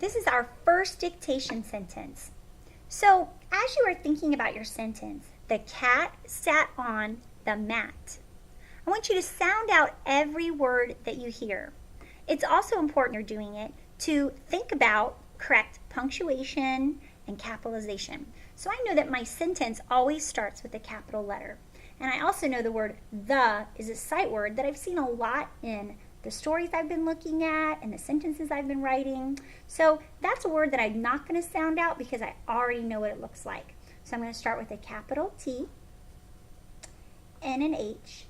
this is our first dictation sentence. So as you are thinking about your sentence, the cat sat on the mat. I want you to sound out every word that you hear. It's also important you're doing it to think about correct punctuation and capitalization. So I know that my sentence always starts with a capital letter. And I also know the word the is a sight word that I've seen a lot in the stories I've been looking at and the sentences I've been writing. So that's a word that I'm not going to sound out because I already know what it looks like. So I'm going to start with a capital T, and an H,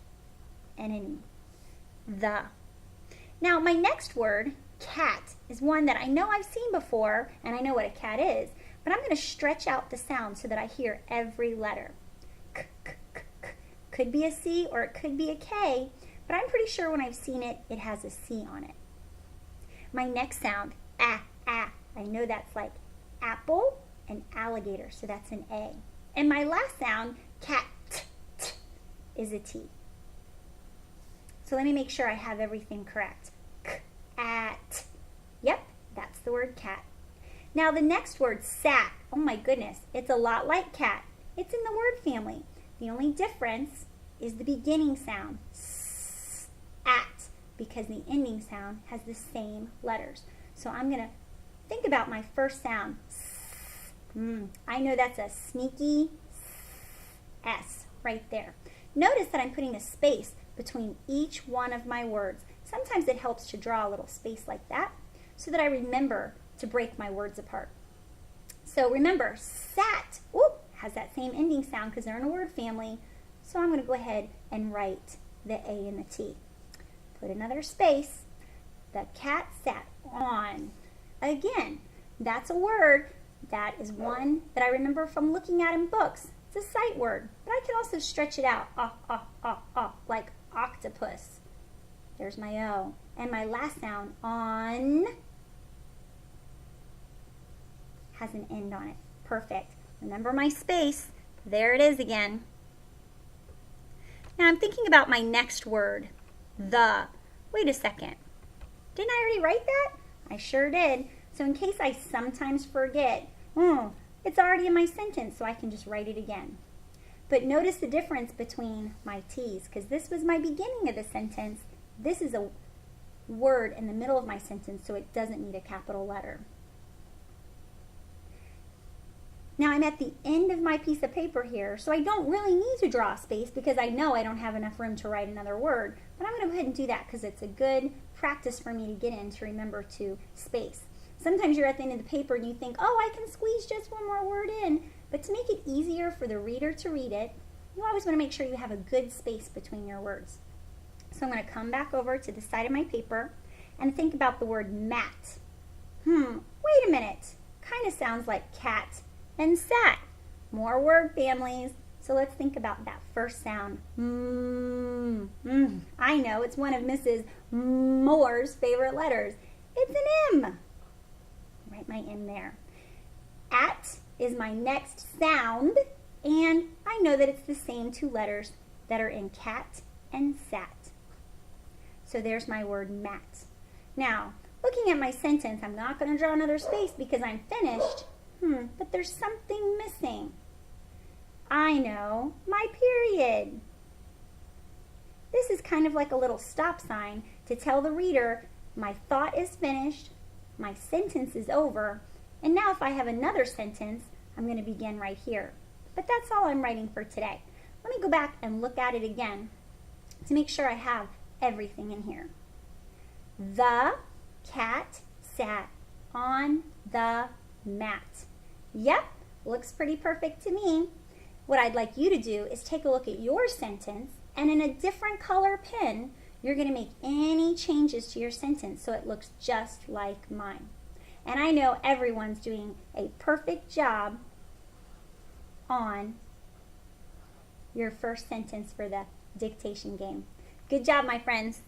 and an E. The. Now my next word, cat, is one that I know I've seen before and I know what a cat is, but I'm going to stretch out the sound so that I hear every letter. K, k, k, k. Could be a C or it could be a K, but I'm pretty sure when I've seen it, it has a C on it. My next sound, ah, ah. I know that's like apple and alligator, so that's an A. And my last sound, cat, t, t, is a T. So let me make sure I have everything correct. Cat. Yep, that's the word cat. Now the next word, sat. Oh my goodness, it's a lot like cat. It's in the word family. The only difference is the beginning sound, at, because the ending sound has the same letters. So I'm going to think about my first sound. I know that's a sneaky S right there. Notice that I'm putting a space between each one of my words. Sometimes it helps to draw a little space like that so that I remember to break my words apart. So remember, sat, whoop, has that same ending sound because they're in a word family. So I'm going to go ahead and write the A and the T. Put another space. The cat sat on. Again, that's a word. That is one that I remember from looking at in books. It's a sight word, but I can also stretch it out, like octopus. There's my O. And my last sound, on, has an end on it. Perfect. Remember my space. There it is again. Now I'm thinking about my next word, the. Wait a second. Didn't I already write that? I sure did. So in case I sometimes forget, it's already in my sentence, so I can just write it again. But notice the difference between my T's, because this was my beginning of the sentence. This is a word in the middle of my sentence, so it doesn't need a capital letter. Now I'm at the end of my piece of paper here, so I don't really need to draw a space because I know I don't have enough room to write another word. But I'm going to go ahead and do that because it's a good practice for me to get in to remember to space. Sometimes you're at the end of the paper and you think, oh, I can squeeze just one more word in. But to make it easier for the reader to read it, you always want to make sure you have a good space between your words. So I'm going to come back over to the side of my paper and think about the word mat. Wait a minute. Kind of sounds like cat and sat. More word families. So let's think about that first sound. I know, it's one of Mrs. Moore's favorite letters. It's an M. Write my M there. At is my next sound, and I know that it's the same two letters that are in cat and sat. So there's my word mat. Now, looking at my sentence, I'm not going to draw another space because I'm finished. But there's something missing. I know, my period. This is kind of like a little stop sign to tell the reader my thought is finished, my sentence is over, and now if I have another sentence, I'm going to begin right here. But that's all I'm writing for today. Let me go back and look at it again to make sure I have everything in here. The cat sat on the mat. Yep, looks pretty perfect to me. What I'd like you to do is take a look at your sentence, and in a different color pen, you're going to make any changes to your sentence so it looks just like mine. And I know everyone's doing a perfect job on your first sentence for the dictation game. Good job, my friends.